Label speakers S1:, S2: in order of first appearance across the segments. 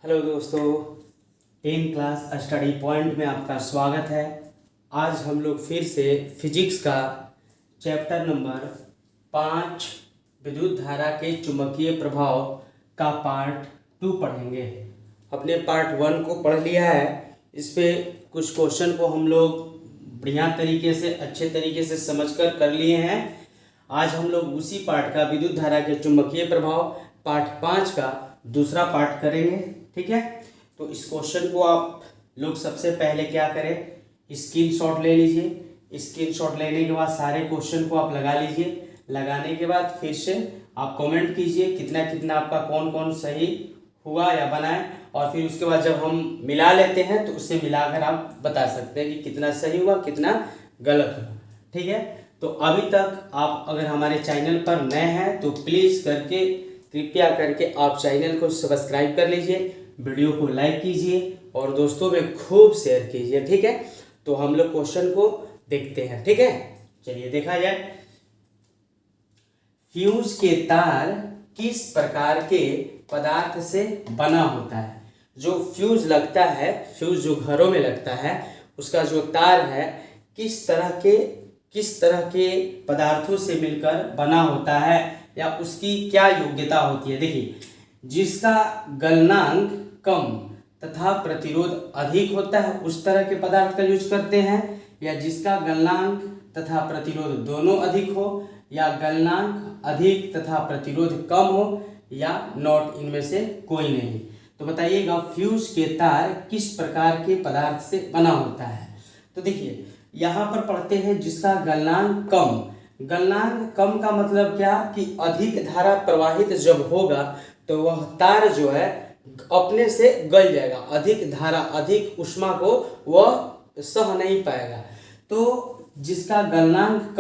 S1: Hello दोस्तों, 10 class study point में आपका स्वागत है। आज हम लोग फिर से फिजिक्स का चैप्टर नंबर 5 विद्युत धारा के चुंबकीय प्रभाव का पार्ट 2 पढ़ेंगे। अपने पार्ट 1 को पढ़ लिया है। इस पे कुछ क्वेश्चन को हम लोग बढ़िया तरीके से अच्छे तरीके से समझकर कर लिए हैं। आज हम लोग उसी पार्ट का विद्युत धारा के चुंबकीय प्रभाव पार्ट 5 का दूसरा पार्ट करेंगे। ठीक है, तो इस क्वेश्चन को आप लोग सबसे पहले क्या करें, स्क्रीनशॉट ले लीजिए। स्क्रीनशॉट लेने के बाद सारे क्वेश्चन को आप लगा लीजिए। लगाने के बाद फिर से आप कमेंट कीजिए कितना कितना आपका कौन कौन सही हुआ या बनाए, और फिर उसके बाद जब हम मिला लेते हैं तो उससे मिलाकर आप बता सकते हैं कि कितना सही हुआ कितना गलत हुआ। ठीक है, तो अभी तक आप अगर हमारे चैनल पर नए हैं तो प्लीज़ कृपया करके आप चैनल को सब्सक्राइब कर लीजिए, वीडियो को लाइक कीजिए और दोस्तों में खूब शेयर कीजिए। ठीक है, तो हम लोग क्वेश्चन को देखते हैं। ठीक है, चलिए देखा जाए। फ्यूज के तार किस प्रकार के पदार्थ से बना होता है? जो फ्यूज लगता है, फ्यूज जो घरों में लगता है, उसका जो तार है किस तरह के पदार्थों से मिलकर बना होता है या उसकी क्या योग्यता होती है? देखिए, जिसका गलनांक कम तथा प्रतिरोध अधिक होता है उस तरह के पदार्थ का यूज करते हैं, या जिसका गलनांक तथा प्रतिरोध दोनों अधिक हो, या गलनांक अधिक तथा प्रतिरोध कम हो, या नॉट, इनमें से कोई नहीं। तो बताइएगा फ्यूज के तार किस प्रकार के पदार्थ से बना होता है? तो देखिए यहाँ पर पढ़ते हैं जिसका गलनांक कम। गलनांक कम का मतलब क्या कि अधिक धारा प्रवाहित जब होगा तो वह तार जो है अपने से गल जाएगा। अधिक धारा अधिक ऊष्मा को वह सह नहीं पाएगा। तो जिसका गलनांक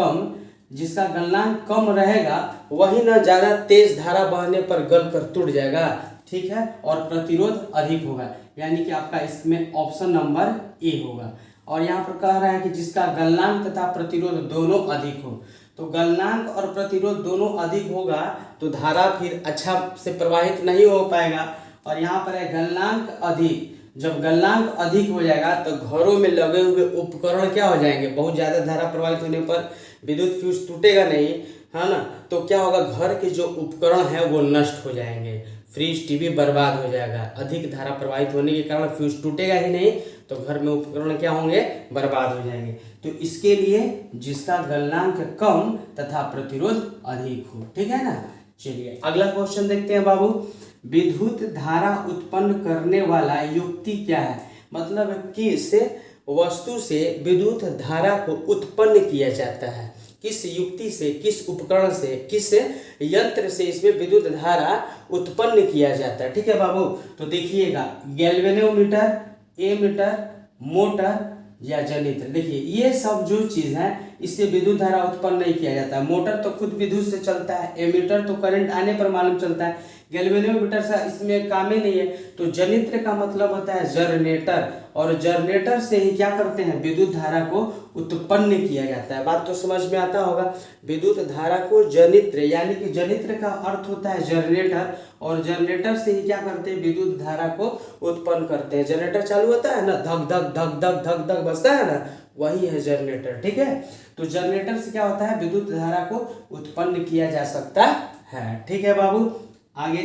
S1: कम रहेगा वही ना ज़्यादा तेज धारा बहने पर गल कर टूट जाएगा। ठीक है, और प्रतिरोध अधिक होगा, यानी कि आपका इसमें ऑप्शन नंबर ए होगा। और यहाँ पर कह रहा है कि जिसका गलनांक तथा प्रतिरोध दोनों अधिक हो, तो गलनांक और प्रतिरोध दोनों अधिक होगा तो धारा फिर अच्छा से प्रवाहित नहीं हो पाएगा। और यहाँ पर है गलनांक अधिक। जब गलनांक अधिक हो जाएगा तो घरों में लगे हुए उपकरण क्या हो जाएंगे, बहुत ज़्यादा धारा प्रवाहित होने पर विद्युत फ्यूज टूटेगा नहीं, है ना, तो क्या होगा, घर के जो उपकरण है वो नष्ट हो जाएंगे। फ्रिज टीवी बर्बाद हो जाएगा। अधिक धारा प्रवाहित होने के कारण फ्यूज टूटेगा ही नहीं तो घर में उपकरण क्या होंगे, बर्बाद हो जाएंगे। तो इसके लिए जिसका गलनांक कम तथा प्रतिरोध अधिक हो। ठीक है ना, चलिए अगला क्वेश्चन देखते हैं बाबू। विद्युत धारा उत्पन्न करने वाला युक्ति क्या है? मतलब किस वस्तु से विद्युत धारा को उत्पन्न किया जाता है, किस युक्ति से, किस उपकरण से, किस यंत्र से इसमें विद्युत धारा उत्पन्न किया जाता है। ठीक है बाबू, तो देखिएगा गैल्वेनोमीटर, एमीटर, मोटर या जनरेटर। देखिए ये सब जो चीज़ है इससे विद्युत धारा उत्पन्न नहीं किया जाता है। मोटर तो खुद विद्युत से चलता है, एमीटर तो करंट आने पर मालूम चलता है, गैल्वेनोमीटर से इसमें काम ही नहीं है। तो जनरेटर का मतलब होता है जनरेटर, और जनरेटर से ही क्या करते हैं, विद्युत धारा को उत्पन्न किया जाता है। बात तो समझ में आता होगा। विद्युत धारा को जनित्र, यानी कि जनित्र का अर्थ होता है जनरेटर, और जनरेटर से ही क्या करते हैं, विद्युत धारा को उत्पन्न करते हैं। जनरेटर चालू होता है ना, धक धक धक धक धक धक बजता है ना, वही है जनरेटर। ठीक है, तो जनरेटर से क्या होता है, विद्युत धारा को उत्पन्न किया जा सकता है। ठीक है बाबू, आगे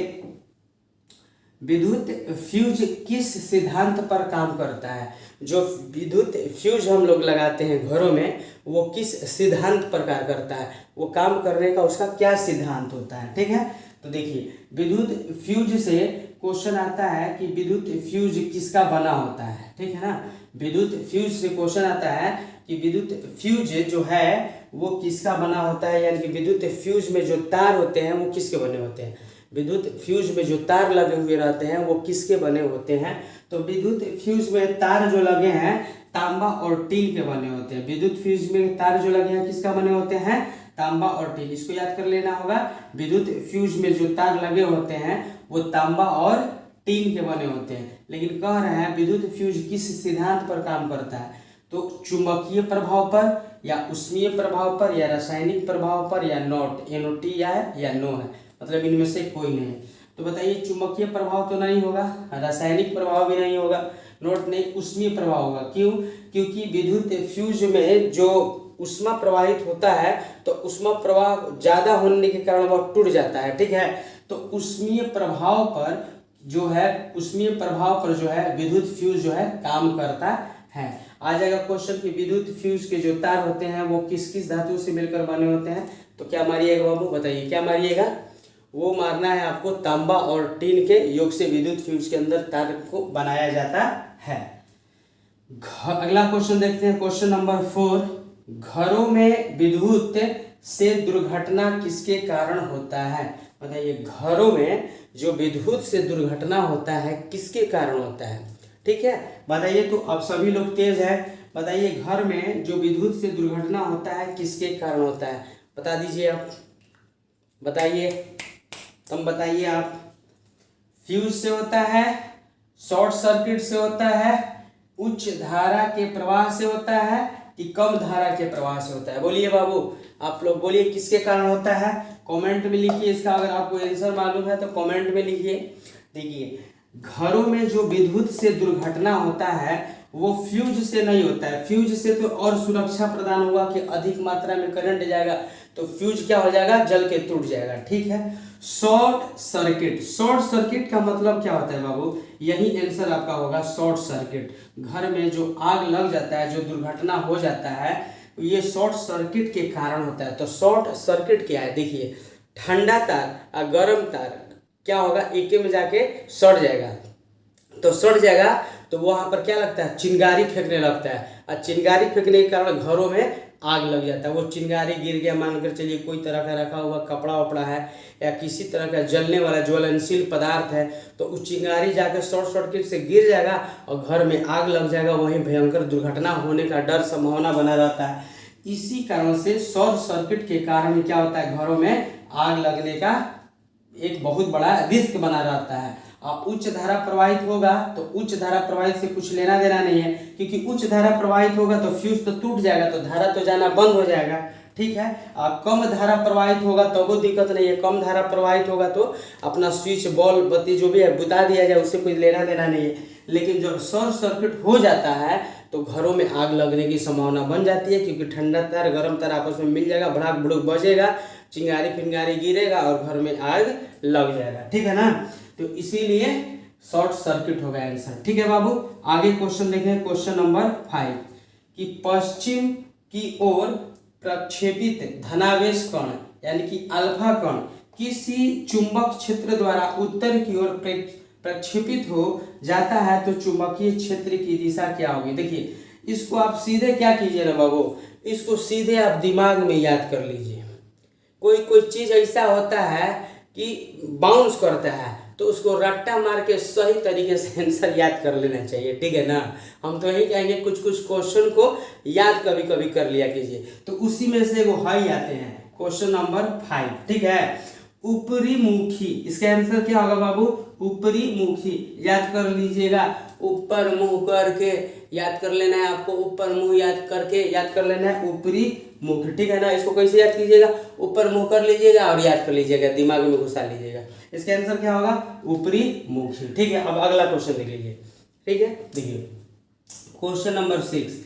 S1: विद्युत फ्यूज किस सिद्धांत पर काम करता है? जो विद्युत फ्यूज हम लोग लगाते हैं घरों में वो किस सिद्धांत पर कार्य करता है, वो काम करने का उसका क्या सिद्धांत होता है? ठीक है, तो देखिए विद्युत फ्यूज से क्वेश्चन आता है कि विद्युत फ्यूज किसका बना होता है। ठीक है ना, विद्युत फ्यूज से क्वेश्चन आता है कि विद्युत फ्यूज जो है वो किसका बना होता है, यानी कि विद्युत फ्यूज में जो तार होते हैं वो किसके बने होते हैं? विद्युत फ्यूज में जो तार लगे हुए रहते हैं वो किसके बने होते हैं? तो विद्युत फ्यूज में तार जो लगे हैं तांबा और टीन के बने होते हैं। विद्युत फ्यूज में तार जो लगे हैं किसका बने होते हैं? तांबा और टीन। इसको याद कर लेना होगा। विद्युत फ्यूज में जो तार लगे होते हैं वो तांबा और टीन के बने होते हैं। लेकिन कह रहे हैं विद्युत फ्यूज किस सिद्धांत पर काम करता है? तो चुंबकीय प्रभाव पर, या ऊष्मीय प्रभाव पर, या रासायनिक प्रभाव पर, या नॉट, NOT या नो है, मतलब इनमें से कोई नहीं। तो बताइए चुंबकीय प्रभाव तो नहीं होगा, रासायनिक प्रभाव भी नहीं होगा, नोट नहीं, ऊष्मीय प्रभाव होगा। क्यों? क्योंकि विद्युत फ्यूज में जो ऊष्मा प्रवाहित होता है तो ऊष्मा प्रवाह ज्यादा होने के कारण वह टूट जाता है, ठीक है। तो ऊष्मीय प्रभाव पर जो है विद्युत फ्यूज जो है काम करता है। आ जाएगा क्वेश्चन कि विद्युत फ्यूज के जो तार होते हैं वो किस किस धातु से मिलकर बने होते हैं, तो क्या मारिएगा बाबू, बताइए क्या मारिएगा। वो मारना है आपको तांबा और टीन के योग से विद्युत फ्यूज के अंदर तार को बनाया जाता है। अगला क्वेश्चन देखते हैं, क्वेश्चन नंबर 4। घरों में विद्युत से दुर्घटना किसके कारण होता है, बताइए। घरों में जो विद्युत से दुर्घटना होता है किसके कारण होता है, ठीक है, बताइए। तो अब सभी लोग तेज है, बताइए घर में जो विद्युत से दुर्घटना होता है किसके कारण होता है, बता दीजिए आप, बताइए, तुम बताइए आप। फ्यूज से होता है, शॉर्ट सर्किट से होता है, उच्च धारा के प्रवाह से होता है कि कम धारा के प्रवाह से होता है, बोलिए बाबू, आप लोग बोलिए किसके कारण होता है। कमेंट में लिखिए इसका, अगर आपको आंसर मालूम है तो कमेंट में लिखिए। देखिए घरों में जो विद्युत से दुर्घटना होता है वो फ्यूज से नहीं होता है, फ्यूज से तो और सुरक्षा प्रदान होगा कि अधिक मात्रा में करंट जाएगा तो फ्यूज क्या हो जाएगा, जल के टूट जाएगा, ठीक है। शॉर्ट सर्किट का मतलब क्या होता है बाबू, यही आंसर आपका होगा, शॉर्ट सर्किट। घर में जो आग लग जाता है, जो दुर्घटना हो जाता है, ये शॉर्ट सर्किट के कारण होता है। तो शॉर्ट सर्किट क्या है, देखिए ठंडा तार और गर्म तार क्या होगा, एक में जाके सड़ जाएगा, तो सड़ जाएगा तो वहां पर क्या लगता है, चिंगारी फेंकने लगता है, और चिंगारी फेंकने के कारण घरों में आग लग जाता है। वो चिंगारी गिर गया, मानकर चलिए कोई तरह का रखा हुआ कपड़ा वपड़ा है या किसी तरह का जलने वाला ज्वलनशील पदार्थ है, तो उस चिंगारी जाकर शॉर्ट सर्किट से गिर जाएगा और घर में आग लग जाएगा, वहीं भयंकर दुर्घटना होने का डर संभावना बना रहता है। इसी कारण से शॉर्ट सर्किट के कारण क्या होता है, घरों में आग लगने का एक बहुत बड़ा रिस्क बना रहता है। उच्च धारा प्रवाहित होगा तो उच्च धारा प्रवाहित से कुछ लेना देना नहीं है, क्योंकि उच्च धारा प्रवाहित होगा तो फ्यूज तो टूट जाएगा, तो धारा तो जाना बंद हो जाएगा, ठीक है। कम धारा प्रवाहित होगा तो वो दिक्कत नहीं है, कम धारा प्रवाहित होगा तो अपना स्विच बॉल बत्ती जो भी है बुता दिया जाए, उससे कोई लेना देना नहीं है। लेकिन जब शॉर्ट सर्किट हो जाता है तो घरों में आग लगने की संभावना बन जाती है, क्योंकि ठंडा तार गर्म तार आपस में मिल जाएगा, भड़ाक भुड़क बजेगा, चिंगारी फिंगारी गिरेगा और घर में आग लग जाएगा, ठीक है ना। तो इसीलिए शॉर्ट सर्किट होगा आंसर, ठीक है बाबू। आगे क्वेश्चन देखें, क्वेश्चन नंबर 5 कि पश्चिम की ओर प्रक्षेपित धनावेश कण यानी कि अल्फा कण किसी चुंबक क्षेत्र द्वारा उत्तर की ओर प्रक्षेपित हो जाता है तो चुंबकीय क्षेत्र की दिशा क्या होगी। देखिए इसको आप सीधे क्या कीजिए ना बाबू, इसको सीधे आप दिमाग में याद कर लीजिए। कोई कोई चीज ऐसा होता है कि बाउंस करता है तो उसको रट्टा मार के सही तरीके से आंसर याद कर लेना चाहिए, ठीक है ना। हम तो यही कहेंगे कुछ कुछ क्वेश्चन को याद कभी कभी कर लिया कीजिए, तो उसी में से वो हाई आते हैं। क्वेश्चन नंबर 5, ठीक है। ऊपरी मुखी, इसका आंसर क्या होगा बाबू, ऊपरी मुखी, याद कर लीजिएगा, ऊपर मुंह करके याद कर लेना है आपको, ऊपर मुंह याद करके याद कर लेना है ऊपरी मुख, ठीक है ना। इसको कैसे याद कीजिएगा, ऊपर मुंह कर लीजिएगा और याद कर लीजिएगा, दिमाग में घुसा लीजिएगा। इसका आंसर क्या होगा, ऊपरी मुखी, ठीक है। अब अगला क्वेश्चन देख लीजिए, ठीक है। देखिए क्वेश्चन नंबर 6,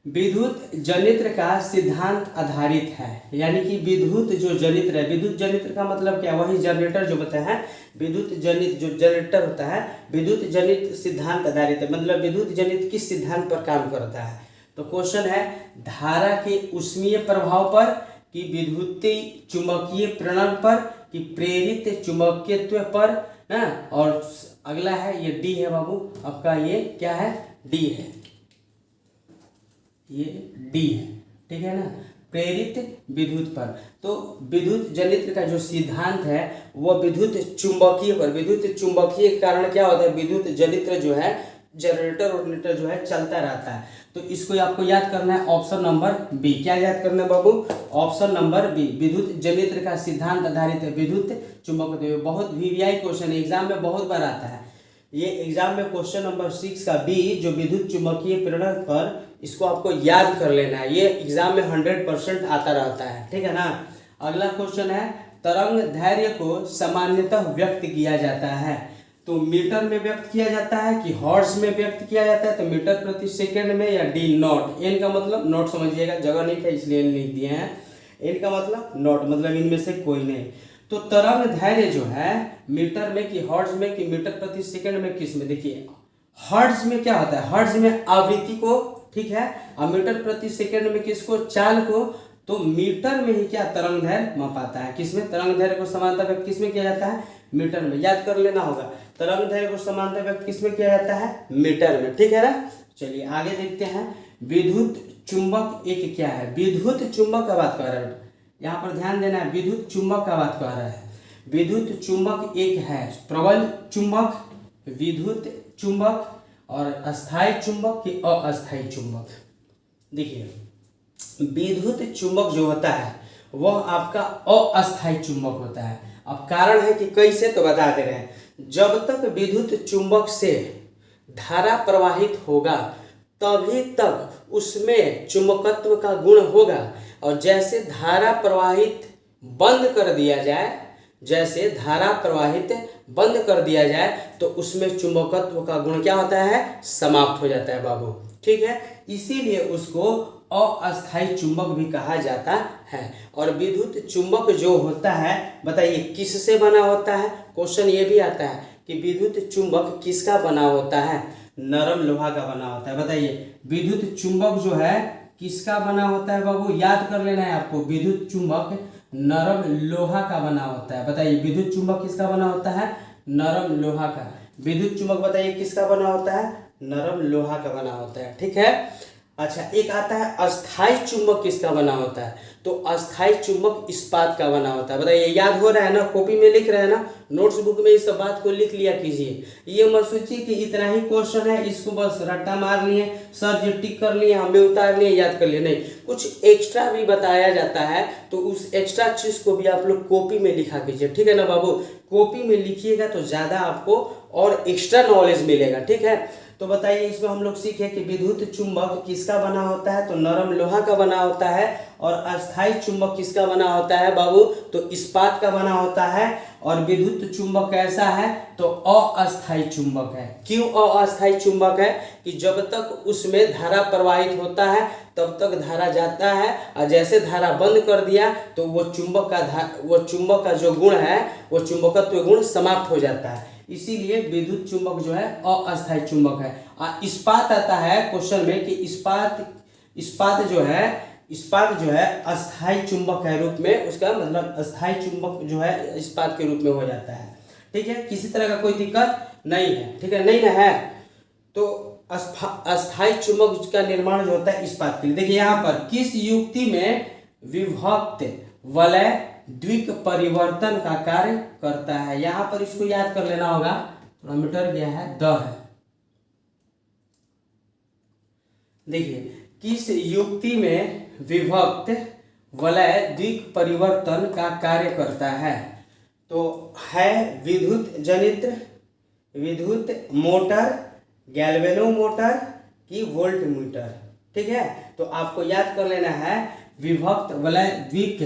S1: विद्युत जनित्र का सिद्धांत आधारित है, यानी कि विद्युत जो जनित्र है, विद्युत जनित्र का मतलब क्या, वही जनरेटर जो बताया है, विद्युत जनित जो जनरेटर होता है विद्युत जनित सिद्धांत आधारित है, मतलब विद्युत जनित किस सिद्धांत पर काम करता है। तो क्वेश्चन है धारा के ऊष्मीय प्रभाव पर कि विद्युतीय चुंबकीय प्रेरण पर कि प्रेरित चुंबकीयत्व पर ना, और अगला है ये डी है बाबू आपका, ये क्या है, डी है, ये डी है, ठीक है ना, प्रेरित विद्युत पर। तो विद्युत जनित्र का जो सिद्धांत है वो विद्युत चुंबकीय पर, विद्युत चुंबकीय के कारण क्या होता है, विद्युत जनित्र जो है जनरेटर जो है चलता रहता है। तो इसको आपको याद करना है ऑप्शन नंबर बी। क्या याद करना है बाबू, ऑप्शन नंबर बी, विद्युत जनित्र का सिद्धांत आधारित है विद्युत चुंबकीय। बहुत वीवीआई क्वेश्चन है, एग्जाम में बहुत बार आता है ये। एग्जाम में क्वेश्चन नंबर 6 का बी जो विद्युत चुंबकीय प्रेरण पर, इसको आपको याद कर लेना है, ये एग्जाम में 100% आता रहता है, ठीक है ना। अगला क्वेश्चन है तरंग दैर्घ्य को सामान्यतः व्यक्त किया जाता है। तो मीटर में व्यक्त किया जाता है कि हॉर्स में व्यक्त किया जाता है, तो मीटर प्रति सेकंड में, या डी नॉट। एन का मतलब नॉट समझिएगा, जगह नहीं था इसलिए एन लिख दिए हैं। एन का मतलब नॉट, मतलब इनमें से कोई नहीं। तो तरंग दैर्घ्य जो है मीटर में कि हर्ट्ज में कि मीटर प्रति सेकंड में, किस में, देखिए हर्ट्ज में क्या होता है, हर्ट्ज में आवृत्ति को, ठीक है, और मीटर प्रति सेकंड में किसको, चाल को। तो मीटर में ही क्या तरंग दैर्घ्य मापाता है, किसमें, तरंग दैर्घ्य को समानता व्यक्त किसमें किया जाता है, मीटर में। याद कर लेना होगा, तरंग दैर्घ्य को समानता व्यक्त किसमें किया जाता है, मीटर में, ठीक है ना। चलिए आगे देखते हैं। विद्युत चुंबक एक क्या है, विद्युत चुंबक का बात कर रहा है, यहाँ पर ध्यान देना है, विद्युत चुंबक का बात कर रहा है। विद्युत चुंबक एक है प्रबल चुंबक, विद्युत चुंबक, और अस्थायी चुंबक की अस्थायी चुंबक। देखिए विद्युत चुंबक जो होता है वह आपका अस्थायी चुंबक होता है। अब कारण है कि कैसे, तो बता दे रहे हैं। जब तक विद्युत चुंबक से धारा प्रवाहित होगा तभी तक उसमें चुंबकत्व का गुण होगा, और जैसे धारा प्रवाहित बंद कर दिया जाए, जैसे धारा प्रवाहित बंद कर दिया जाए तो उसमें चुंबकत्व का गुण क्या होता है, समाप्त हो जाता है बाबू, ठीक है। इसीलिए उसको अस्थायी चुंबक भी कहा जाता है। और विद्युत चुंबक जो होता है, बताइए किससे बना होता है, क्वेश्चन ये भी आता है कि विद्युत चुंबक किसका बना होता है, नरम लोहा का बना होता है। बताइए विद्युत चुंबक जो है किसका बना होता है बाबू, याद कर लेना है आपको, विद्युत चुंबक नरम लोहा का बना होता है। बताइए विद्युत चुंबक किसका बना होता है, नरम लोहा का। विद्युत चुंबक बताइए किसका बना होता है, नरम लोहा का बना होता है, ठीक है। अच्छा एक आता है अस्थायी चुंबक किसका बना होता है, तो अस्थायी चुंबक इस्पात का बना होता है। बताइए याद हो रहा है ना, कॉपी में लिख रहे हैं ना, नोट्स बुक में इस बात को लिख लिया कीजिए। ये मत सोचिए कि इतना ही क्वेश्चन है, इसको बस रट्टा मार लिए, सर जी टिक कर लिए, हमें उतार लिए, याद कर लिए, नहीं, कुछ एक्स्ट्रा भी बताया जाता है। तो उस एक्स्ट्रा चीज को भी आप लोग कॉपी में लिखा कीजिए, ठीक है ना बाबू। कॉपी में लिखिएगा तो ज्यादा आपको और एक्स्ट्रा नॉलेज मिलेगा, ठीक है। तो बताइए इसमें हम लोग सीखे कि विद्युत चुंबक किसका बना होता है, तो नरम लोहा का बना होता है। और अस्थायी चुंबक किसका बना होता है बाबू, तो इस्पात का बना होता है। और विद्युत चुंबक कैसा है, तो अस्थायी चुंबक है। क्यों अस्थायी चुंबक है, कि जब तक उसमें धारा प्रवाहित होता है तब तक धारा जाता है, और जैसे धारा बंद कर दिया तो वो चुंबक का जो गुण है, वो चुंबकत्व गुण समाप्त हो जाता है। इसीलिए विद्युत चुंबक जो है अस्थायी चुंबक है। इस्पात आता है क्वेश्चन में कि इस्पात जो है अस्थायी चुंबक के रूप में, उसका मतलब अस्थायी चुंबक जो है इस्पात के रूप में हो जाता है, ठीक है। किसी तरह का कोई दिक्कत नहीं है, ठीक है, नहीं ना है। तो अस्थायी चुंबक का निर्माण जो होता है इस्पात के लिए। देखिए यहाँ पर किस युक्ति में विभक्त वलय द्विक परिवर्तन का कार्य करता है, यहाँ पर इसको याद कर लेना होगा, थोड़ा मीटर गया है, द है। देखिए किस युक्ति में विभक्त वलय द्विक परिवर्तन का कार्य करता है, तो है विद्युत जनित्र, विद्युत मोटर, गैल्वेनोमीटर की वोल्टमीटर, ठीक है। तो आपको याद कर लेना है विभक्त वलय द्विक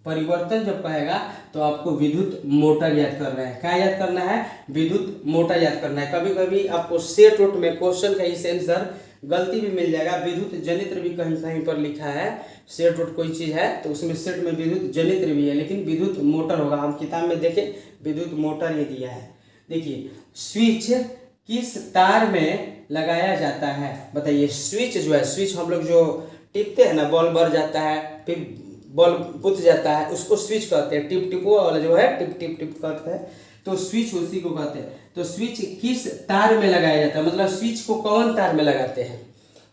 S1: परिवर्तन जब कहेगा तो आपको विद्युत मोटर याद करना है। क्या याद करना है, विद्युत मोटर याद करना है। कभी कभी आपको सेट उट में क्वेश्चन का ही आंसर गलती भी मिल जाएगा, विद्युत जनित्र भी कहीं कहीं पर लिखा है, सेट उट कोई चीज़ है तो उसमें सेट में विद्युत जनित्र भी है, लेकिन विद्युत मोटर होगा। हम किताब में देखें विद्युत मोटर ही दिया है। देखिए स्विच किस तार में लगाया जाता है, बताइए। स्विच जो है, स्विच हम लोग जो टिपते हैं ना, बॉल बढ़ जाता है फिर बॉल बुझ जाता है, उसको स्विच कहते हैं। टिप टिपो वाला जो है टिप टिप टिप करते हैं, तो स्विच उसी को कहते हैं। तो स्विच किस तार में लगाया जाता है, मतलब स्विच को कौन तार में लगाते हैं,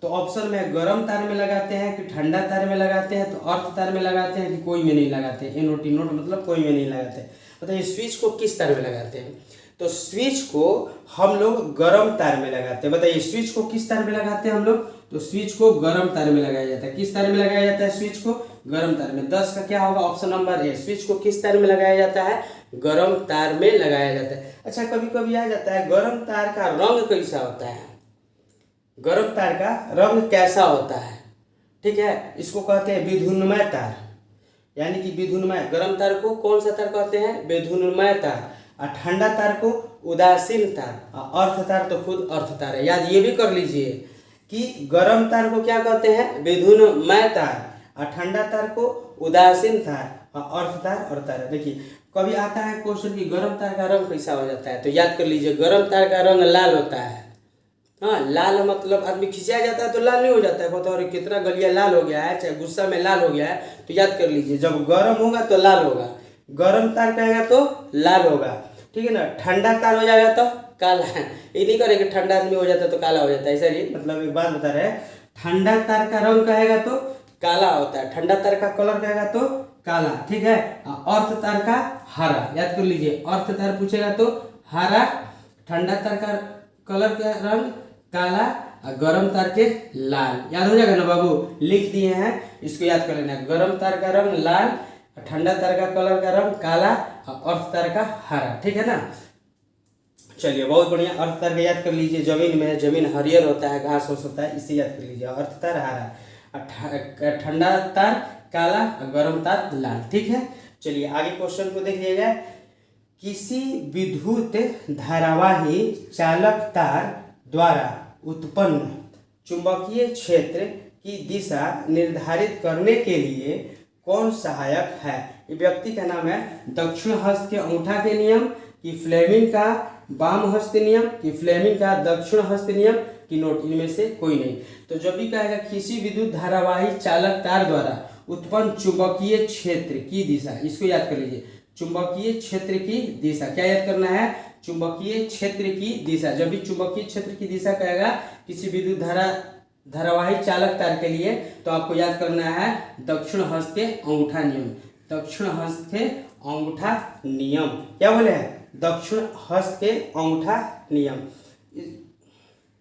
S1: तो ऑप्शन में गर्म तार में लगाते हैं कि ठंडा तार में लगाते हैं, तो अर्थ तार में लगाते हैं कि कोई में नहीं लगाते। एनोटी नोट मतलब कोई में नहीं लगाते। बताइए स्विच को किस तार में लगाते हैं, तो स्विच को हम लोग गर्म तार में लगाते हैं। बताइए स्विच को किस तार में लगाते हैं हम लोग, तो स्विच को गर्म तार में लगाया जाता है। किस तार में लगाया जाता है स्विच को, गर्म तार में। 10 का क्या होगा, ऑप्शन नंबर ए। स्विच को किस तार में लगाया जाता है, गर्म तार में लगाया जाता है। अच्छा कभी कभी आ जाता है गर्म तार का रंग कैसा होता है, गर्म तार का रंग कैसा होता है, ठीक है, इसको कहते हैं विद्युन्मय तार। यानी कि विधुन्मय। गर्म तार को कौन सा तार कहते हैं? विधुन्मय तार। और ठंडा तार को उदासीन तार। और अर्थ तार तो खुद अर्थ तार है। याद ये भी कर लीजिए कि गर्म तार को क्या कहते हैं? विधुन्मय तार। और ठंडा तार को उदासीन तार। और अर्थ तार और तार। देखिए कभी आता है क्वेश्चन कि गर्म तार का रंग कैसा हो जाता है, तो याद कर लीजिए गर्म तार का रंग लाल होता है। हाँ, लाल मतलब आदमी खिंचाया जाता है तो लाल नहीं हो जाता है, कहता है कितना गलिया लाल हो गया है, चाहे गुस्सा में लाल हो गया है, तो याद कर लीजिए जब गर्म होगा तो लाल होगा, गर्म तार कहेगा तो लाल होगा, ठीक है ना। ठंडा तार हो जाएगा तो काला है। ये नहीं करेगा कि ठंडा आदमी हो जाता है तो काला हो जाता है, ऐसा नहीं। मतलब एक बात बता रहे हैं, ठंडा तार का रंग कहेगा तो काला होता है, ठंडा तार का कलर कहेगा तो काला, ठीक है। अर्थ तार का हरा, याद कर लीजिए। अर्थ तार पूछेगा तो हरा, ठंडा तार का कलर का रंग काला, और गर्म तार के लाल। याद हो जाएगा ना बाबू, लिख दिए हैं, इसको याद कर लेना। गर्म तार का रंग लाल, ठंडा तार का कलर का रंग काला, और अर्थ तार का हरा, ठीक है ना। चलिए बहुत बढ़िया। अर्थ तार का याद कर लीजिए, जमीन में जमीन हरियर होता है, घास फूस होता है, इसे याद कर लीजिए। अर्थ तार हरा, ठंडा तार काला, और गर्म तार लाल, ठीक है। चलिए आगे क्वेश्चन को देख लीजिएगा। किसी विद्युत धारावाही चालक तार द्वारा उत्पन्न चुंबकीय क्षेत्र की दिशा निर्धारित करने के लिए कौन सहायक है? ये व्यक्ति का नाम है दक्षिण हस्त के अंगूठा के नियम, कि फ्लेमिंग का वाम हस्त नियम, कि फ्लेमिंग का दक्षिण हस्त नियम, कि नोट, इनमें से कोई नहीं। तो जब भी कहेगा किसी विद्युत धारावाही चालक तार द्वारा उत्पन्न चुंबकीय क्षेत्र की दिशा, इसको याद कर लीजिए। चुंबकीय क्षेत्र की दिशा, क्या याद करना है? चुंबकीय क्षेत्र की दिशा। जब भी चुंबकीय क्षेत्र की दिशा कहेगा किसी विद्युत धारावाही चालक तार के लिए, तो आपको याद करना है दक्षिण हस्त के अंगूठा नियम। दक्षिण हस्त के अंगूठा नियम, क्या बोले हैं? दक्षिण हस्त के अंगूठा नियम।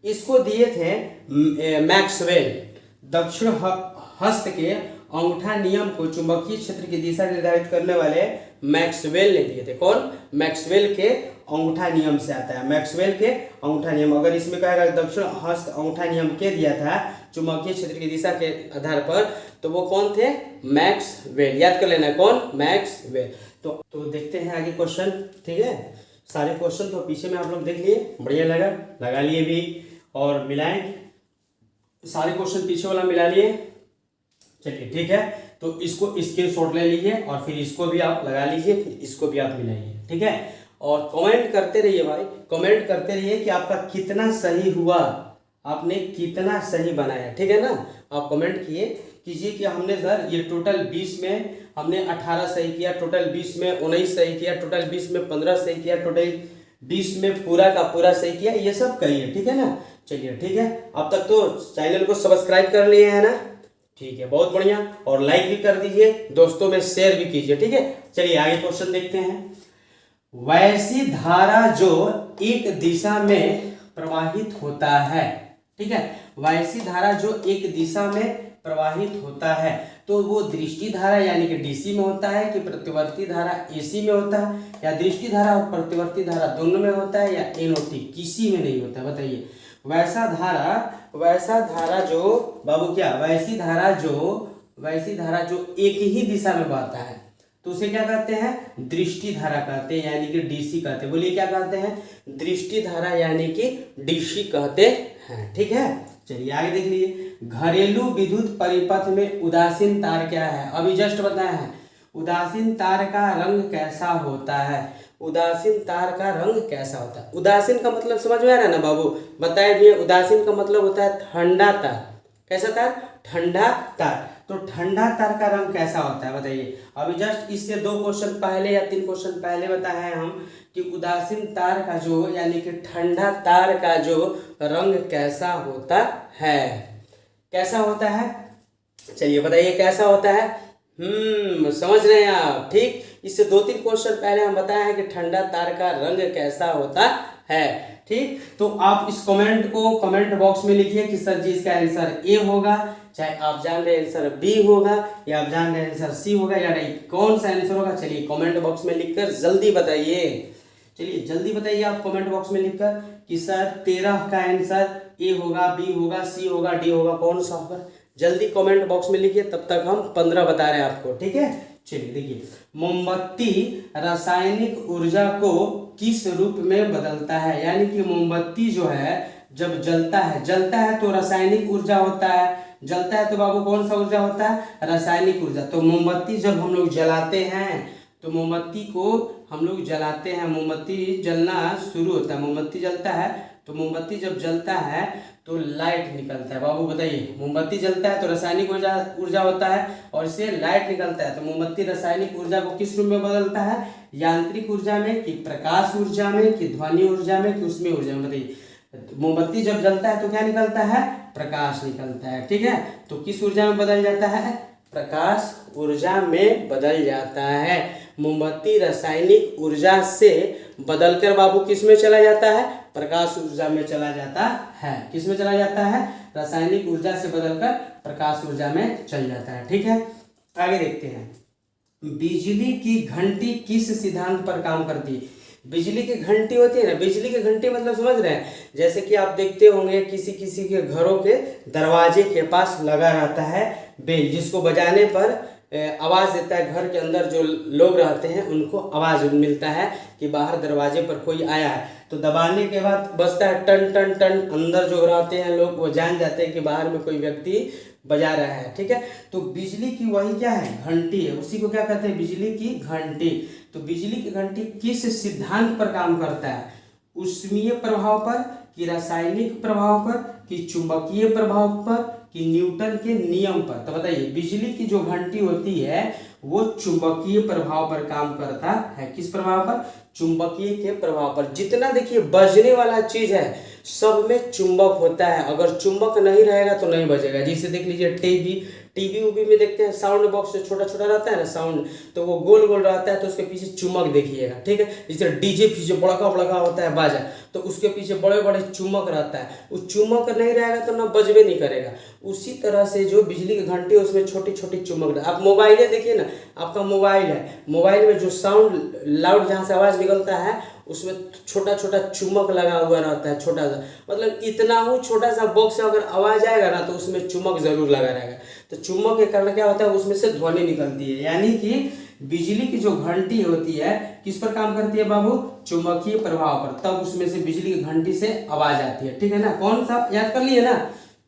S1: इसको दिए थे मैक्सवेल। दक्षिण हस्त के अंगूठा नियम को चुंबकीय क्षेत्र की दिशा निर्धारित करने वाले मैक्सवेल ने दिए थे। कौन? मैक्सवेल के अंगूठा नियम से आता है, मैक्सवेल के अंगूठा नियम। अगर इसमें कहेगा दक्षिण हस्त अंगूठा नियम के दिया था चुंबकीय क्षेत्र की दिशा के आधार पर, तो वो कौन थे? मैक्सवेल। याद कर लेना कौन? मैक्सवेल। तो देखते हैं आगे क्वेश्चन, ठीक है। सारे क्वेश्चन तो पीछे में आप लोग देख लिए, बढ़िया लगा लिए भी, और मिलाएं सारे क्वेश्चन, पीछे वाला मिला लिए। चलिए ठीक है, तो इसको स्क्रीनशॉट ले लीजिए, और फिर इसको भी आप लगा लीजिए, फिर इसको भी आप मिलाइए, ठीक है। और कमेंट करते रहिए भाई, कमेंट करते रहिए कि आपका कितना सही हुआ, आपने कितना सही बनाया, ठीक है ना। आप कमेंट कीजिए कि हमने सर ये टोटल 20 में हमने 18 सही किया, टोटल 20 में 19 सही किया, टोटल 20 में 15 सही किया, टोटल 20 में पूरा का पूरा सही किया, ये सब कहिए, ठीक है ना। चलिए ठीक है, अब तक तो चैनल को सब्सक्राइब कर लिए हैं ना, ठीक है, बहुत बढ़िया। और लाइक भी कर दीजिए, दोस्तों में शेयर भी कीजिए, ठीक है। चलिए आगे क्वेश्चन देखते हैं। वैसी धारा जो एक दिशा में प्रवाहित होता है, ठीक है, वैसी धारा जो एक दिशा में प्रवाहित होता है, तो वो दृष्टि धारा यानी कि डीसी में होता है, कि प्रतिवर्ती धारा एसी में होता है, या दृष्टि धारा और प्रतिवर्ती धारा दोनों में होता है, या एनओटी किसी में नहीं होता है? बताइए। वैसा धारा जो बाबू क्या, वैसी धारा जो एक ही दिशा में बहता है, तो उसे क्या कहते हैं? दृष्टि धारा कहते हैं, यानी कि डीसी कहते हैं। बोलिए क्या कहते हैं? दृष्टि धारा यानी कि डीसी कहते हैं, ठीक है। चलिए आगे देख लीजिए। घरेलू विद्युत परिपथ में उदासीन तार क्या है? अभी जस्ट बताया है। उदासीन तार का रंग कैसा होता है? उदासीन तार का रंग कैसा होता है? उदासीन का मतलब समझ में आ रहा है ना बाबू? बताए दिए। उदासीन का मतलब होता है ठंडा तार। कैसा तार? ठंडा तार। तो ठंडा तार का रंग कैसा होता है बताइए। अभी जस्ट इससे 2 क्वेश्चन पहले या 3 क्वेश्चन पहले बताया है हम कि उदासीन तार का जो यानी कि ठंडा तार का जो रंग कैसा होता है, कैसा होता है? चलिए बताइए कैसा होता है। समझ रहे हैं आप? ठीक, इससे 2-3 क्वेश्चन पहले हम बताए हैं कि ठंडा तार का रंग कैसा होता है, ठीक। तो आप इस कमेंट को कमेंट बॉक्स में लिखिए कि सर जी इसका आंसर ए होगा, चाहे आप जान रहे आंसर बी होगा, या आप जान रहे आंसर सी होगा, या नहीं, कौन सा आंसर होगा। चलिए कमेंट बॉक्स में लिखकर जल्दी बताइए। चलिए जल्दी बताइए आप कमेंट बॉक्स में लिखकर कि सर 13 का आंसर ए होगा, बी होगा, सी होगा, डी होगा, कौन सा होगा। जल्दी कमेंट बॉक्स में लिखिए, तब तक हम 15 बता रहे हैं आपको, ठीक है। चलिए देखिए, मोमबत्ती रासायनिक ऊर्जा को किस रूप में बदलता है। यानी कि मोमबत्ती जो है जब जलता है तो रासायनिक ऊर्जा होता है। जलता है तो बाबू कौन सा ऊर्जा होता है, रासायनिक ऊर्जा। तो मोमबत्ती जब हम लोग जलाते हैं तो मोमबत्ती को हम लोग जलाते हैं, मोमबत्ती जलना शुरू होता है। मोमबत्ती जलता है तो मोमबत्ती जब जलता है तो लाइट निकलता है। बाबू बताइए, मोमबत्ती जलता है तो रासायनिक ऊर्जा होता है और इससे लाइट निकलता है। तो मोमबत्ती रासायनिक ऊर्जा को किस रूप में बदलता है, यांत्रिक ऊर्जा में कि प्रकाश ऊर्जा में कि ध्वनि ऊर्जा में कि उसमें ऊर्जा में। बताइए, मोमबत्ती जब जलता है तो क्या निकलता है, प्रकाश निकलता है। ठीक है, तो किस ऊर्जा में बदल जाता है, प्रकाश ऊर्जा में बदल जाता है। मोमबत्ती रासायनिक ऊर्जा से बदलकर बाबू किस में चला जाता है, प्रकाश ऊर्जा में चला जाता है। किस में चला जाता है, रासायनिक ऊर्जा से बदलकर प्रकाश ऊर्जा में चल जाता है। ठीक है, आगे देखते हैं। बिजली की घंटी किस सिद्धांत पर काम करती है। बिजली की घंटी होती है ना, बिजली की घंटी मतलब समझ रहे हैं, जैसे कि आप देखते होंगे किसी किसी के घरों के दरवाजे के पास लगा रहता है बेल, जिसको बजाने पर आवाज़ देता है। घर के अंदर जो लोग रहते हैं उनको आवाज़ मिलता है कि बाहर दरवाजे पर कोई आया है। तो दबाने के बाद बजता है टन टन टन। अंदर जो रहते हैं लोग वो जान जाते हैं कि बाहर में कोई व्यक्ति बजा रहा है। ठीक है, तो बिजली की वही क्या है, घंटी है, उसी को क्या कहते हैं, बिजली की घंटी। तो बिजली की घंटी किस सिद्धांत पर काम करता है, ऊष्मीय प्रभाव पर कि रासायनिक प्रभाव पर कि चुंबकीय प्रभाव पर कि न्यूटन के नियम पर। तो बताइए, बिजली की जो घंटी होती है वो चुंबकीय प्रभाव पर काम करता है। किस प्रभाव पर, चुंबकीय के प्रभाव पर। जितना देखिए बजने वाला चीज है सब में चुंबक होता है, अगर चुंबक नहीं रहेगा तो नहीं बजेगा। जैसे देख लीजिए टीवी उवी में देखते हैं साउंड बॉक्स जो छोटा छोटा रहता है ना साउंड, तो वो गोल गोल रहता है तो उसके पीछे चुम्बक देखिएगा। ठीक है, जैसे डीजे पीछे बड़का बड़का होता है बाजा, तो उसके पीछे बड़े बड़े चुम्बक रहता है, वो चुम्बक नहीं रहेगा तो ना बजबे नहीं करेगा। उसी तरह से जो बिजली की घंटी है उसमें छोटी छोटी चुम्बक। आप मोबाइल देखिए ना, आपका मोबाइल है, मोबाइल में जो साउंड लाउड जहाँ से आवाज़ निकलता है उसमें छोटा छोटा चुम्बक लगा हुआ रहता है, छोटा सा, मतलब इतना हो छोटा सा बॉक्स से अगर आवाज़ आएगा ना तो उसमें चुम्बक जरूर लगा रहेगा। तो चुम्बक के कारण क्या होता है, उसमें से ध्वनि निकलती है। यानी कि बिजली की जो घंटी होती है किस पर काम करती है बाबू, चुंबकीय प्रभाव पर, तब उसमें से बिजली की घंटी से आवाज आती है। ठीक है ना, कौन सा याद कर लिए ना,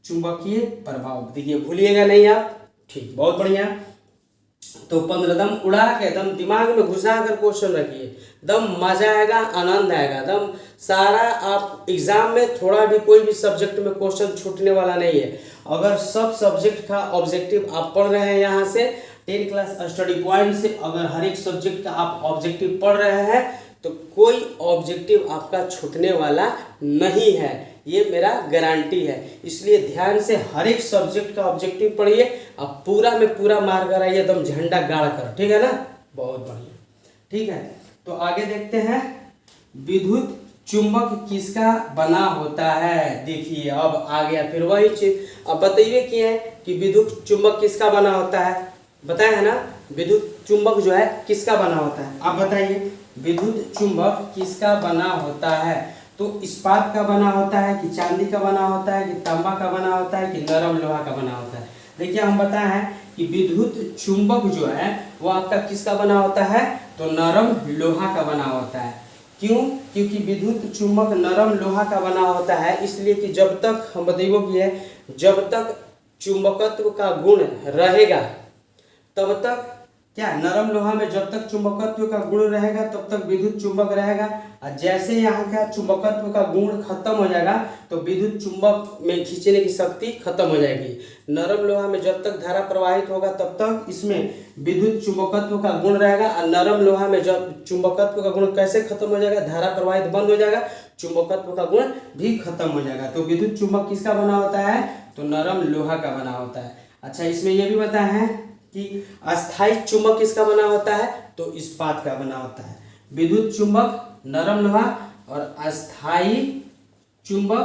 S1: चुंबकीय प्रभाव। देखिए भूलिएगा नहीं आप, ठीक, बहुत बढ़िया। तो 15 दम उड़ा के दम दिमाग में घुसा कर क्वेश्चन रखिए, दम मजा आएगा, आनंद आएगा, दम सारा। आप एग्जाम में थोड़ा भी कोई भी सब्जेक्ट में क्वेश्चन छूटने वाला नहीं है। अगर सब सब्जेक्ट का ऑब्जेक्टिव आप पढ़ रहे हैं, यहाँ से 10 क्लास स्टडी पॉइंट से अगर हर एक सब्जेक्ट का आप ऑब्जेक्टिव पढ़ रहे हैं तो कोई ऑब्जेक्टिव आपका छूटने वाला नहीं है, ये मेरा गारंटी है। इसलिए ध्यान से हर एक सब्जेक्ट का ऑब्जेक्टिव पढ़िए, आप पूरा में पूरा मार कर आइए एकदम झंडा गाड़ कर। ठीक है ना, बहुत बढ़िया। ठीक है, तो आगे देखते हैं, विद्युत चुंबक किसका बना होता है। देखिए अब आ गया फिर वही चीज, अब बताइए कि है कि विद्युत चुंबक किसका बना होता है, बताया है ना, विद्युत चुंबक जो है किसका बना होता है, आप बताइए विद्युत चुंबक किसका बना होता है। तो इस्पात का बना होता है कि चांदी का बना होता है कि तांबा का बना होता है कि नरम लोहा का बना होता है। देखिए हम बताए हैं कि विद्युत चुंबक जो है वो आपका किसका बना होता है, तो नरम लोहा का बना होता है। क्यों, क्योंकि विद्युत चुंबक नरम लोहा का बना होता है, इसलिए कि जब तक हम बताइए कि है, जब तक चुंबकत्व का गुण रहेगा तब तक क्या, नरम लोहा में जब तक चुंबकत्व का गुण रहेगा तब तक विद्युत चुंबक रहेगा, और जैसे यहाँ का चुंबकत्व का गुण खत्म हो जाएगा तो विद्युत चुंबक में खींचने की शक्ति खत्म हो जाएगी। नरम लोहा में जब तक धारा प्रवाहित होगा तब तक इसमें विद्युत चुंबकत्व का गुण रहेगा, और नरम लोहा में जब चुंबकत्व का गुण कैसे खत्म हो जाएगा, धारा प्रवाहित बंद हो जाएगा, चुंबकत्व का गुण भी खत्म हो जाएगा। तो विद्युत चुंबक किसका बना होता है, तो नरम लोहा का बना होता है। अच्छा, इसमें यह भी बताया है कि अस्थायी चुंबक किसका बना होता है, तो इस्पात का बना होता है। विद्युत चुंबक नरम लोहा और अस्थायी चुंबक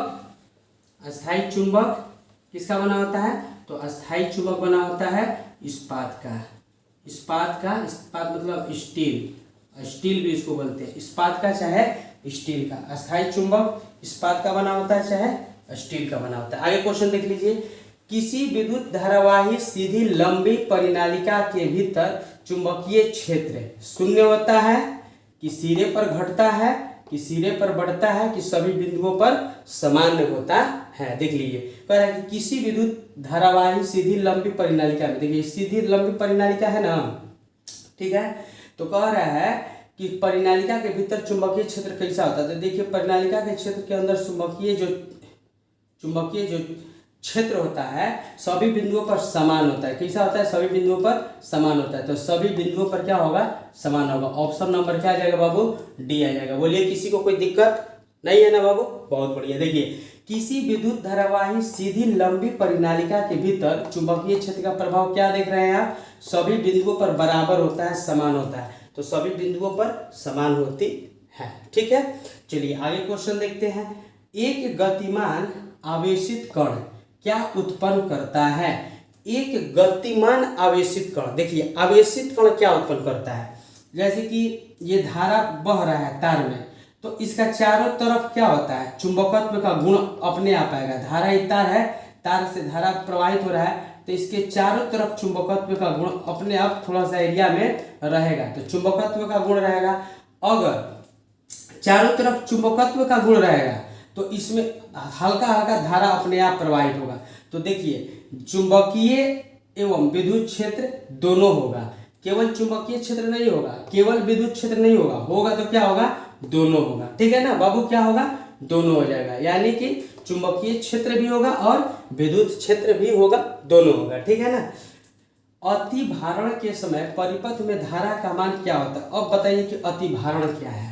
S1: किसका बना होता है, तो अस्थायी चुंबक बना होता है इस्पात का। इस्पात मतलब स्टील भी इसको बोलते हैं, इस्पात का चाहे स्टील का। अस्थायी चुंबक इस्पात का बना होता है चाहे स्टील का बना होता है। आगे क्वेश्चन देख लीजिए, किसी विद्युत धारावाही सीधी लंबी परिनालिका के भीतर चुंबकीय क्षेत्र शून्य होता है कि सिरे पर घटता है कि सिरे पर बढ़ता है कि सभी बिंदुओं पर समान होता है। देख लीजिए, कह रहा है कि किसी विद्युत धारावाही सीधी लंबी परिनालिका में, देखिए सीधी लंबी परिनालिका है ना, ठीक है, तो कह रहा है कि परिनालिका के भीतर चुंबकीय क्षेत्र कैसा होता है। तो देखिए परिनालिका के क्षेत्र के अंदर चुंबकीय जो क्षेत्र होता है सभी बिंदुओं पर समान होता है। कैसा होता है? सभी बिंदुओं पर समान होता है। तो सभी बिंदुओं पर क्या होगा? समान होगा। ऑप्शन नंबर क्या आ जाएगा बाबू? डी आ जाएगा। बोलिए किसी को कोई दिक्कत नहीं है ना बाबू? बहुत बढ़िया। देखिए किसी विद्युत धारावाही सीधी लंबी परिनालिका के भीतर चुंबकीय क्षेत्र का प्रभाव क्या देख रहे हैं आप? सभी बिंदुओं पर बराबर होता है, समान होता है। तो सभी बिंदुओं पर समान होती है। ठीक है, चलिए आगे क्वेश्चन देखते हैं। एक गतिमान आवेशित कण क्या उत्पन्न करता है? एक गतिमान आवेशित कण, देखिए आवेशित कण क्या उत्पन्न करता है? जैसे कि ये धारा बह रहा है तार में, तो इसका चारों तरफ क्या होता है? चुंबकत्व का गुण अपने आप आएगा। धारा एक तार है, तार से धारा प्रवाहित हो रहा है, तो इसके चारों तरफ चुंबकत्व का गुण अपने आप थोड़ा सा एरिया में रहेगा। तो चुंबकत्व का गुण रहेगा। अगर चारों तरफ चुंबकत्व का गुण रहेगा तो इसमें हल्का हल्का धारा अपने आप प्रवाहित होगा। तो देखिए चुंबकीय एवं विद्युत क्षेत्र दोनों होगा। केवल चुंबकीय क्षेत्र नहीं होगा, केवल विद्युत क्षेत्र नहीं होगा, होगा तो क्या होगा? दोनों होगा। ठीक है ना बाबू? क्या होगा? दोनों हो जाएगा। यानी कि चुंबकीय क्षेत्र भी होगा और विद्युत क्षेत्र भी होगा, दोनों होगा। ठीक है ना। अतिभारण के समय परिपथ में धारा का मान क्या होता है? अब बताइए कि अतिभारण क्या है?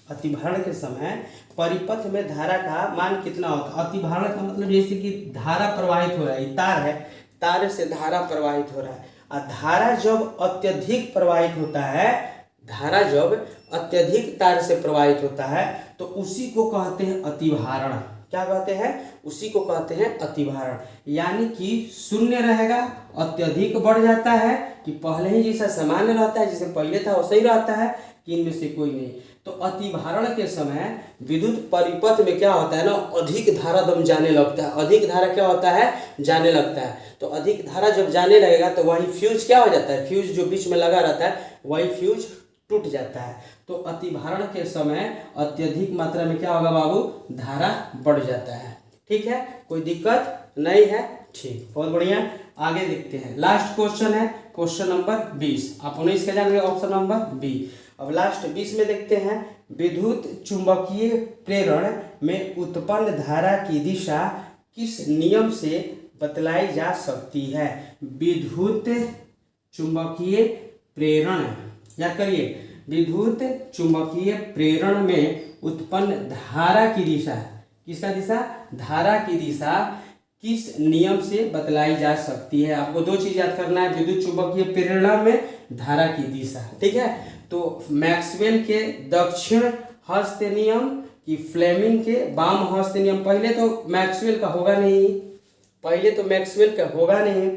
S1: अतिभारण के समय परिपथ में धारा का मान कितना होता है? अतिभारण का मतलब जैसे कि धारा प्रवाहित हो रहा है, तार है, तार से धारा प्रवाहित हो रहा है, और धारा जब अत्यधिक प्रवाहित होता है, धारा जब अत्यधिक तार से प्रवाहित होता है तो उसी को कहते हैं अतिभारण। क्या कहते हैं? उसी को कहते हैं अतिभारण। यानी कि शून्य रहेगा, अत्यधिक बढ़ जाता है कि पहले ही जैसा सामान्य रहता है, जैसे पहले था वैसा ही रहता है, कि इनमें से कोई नहीं। तो अतिभारण के समय विद्युत परिपथ में क्या होता है ना, अधिक धारा दम जाने लगता है। अधिक धारा क्या होता है? जाने लगता है। तो अधिक धारा जब जाने लगेगा तो वही फ्यूज क्या हो जाता है? फ्यूज जो बीच में लगा रहता है वही फ्यूज टूट जाता है। तो अतिभारण के समय अत्यधिक मात्रा में क्या होगा बाबू? धारा बढ़ जाता है। ठीक है, कोई दिक्कत नहीं है? ठीक, बहुत बढ़िया। आगे देखते हैं। लास्ट क्वेश्चन है क्वेश्चन नंबर 20। आप 19 का जान गए, ऑप्शन नंबर बी। अब लास्ट 20 में देखते हैं। विद्युत चुंबकीय प्रेरण में उत्पन्न धारा की दिशा किस नियम से बतलाई जा सकती है? विद्युत चुंबकीय प्रेरण, या करिए विद्युत चुंबकीय प्रेरण में उत्पन्न धारा की दिशा, किसका दिशा? धारा की दिशा किस नियम से बतलाई जा सकती है? आपको दो चीज याद करना है, विद्युत चुंबकीय प्रेरण में धारा की दिशा। ठीक है, तो मैक्सवेल के दक्षिण हस्त नियम कि फ्लेमिंग के वाम हस्त नियम? पहले तो मैक्सवेल का होगा नहीं, पहले तो मैक्सवेल का होगा नहीं।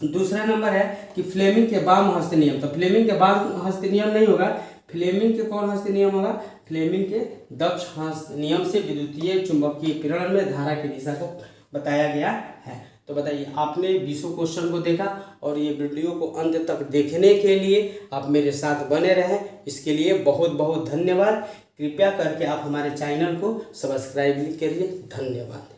S1: दूसरा नंबर है कि फ्लेमिंग के वाम हस्त नियम। तो फ्लेमिंग के वाम हस्त नियम नहीं होगा, फ्लेमिंग के कौन हस्त नियम होगा? फ्लेमिंग के दक्ष हस्त नियम से विद्युतीय चुंबकीय प्रेरण में धारा की दिशा को बताया गया है। तो बताइए, आपने 20 क्वेश्चन को देखा और ये वीडियो को अंत तक देखने के लिए आप मेरे साथ बने रहें, इसके लिए बहुत बहुत धन्यवाद। कृपया करके आप हमारे चैनल को सब्सक्राइब करिए। धन्यवाद।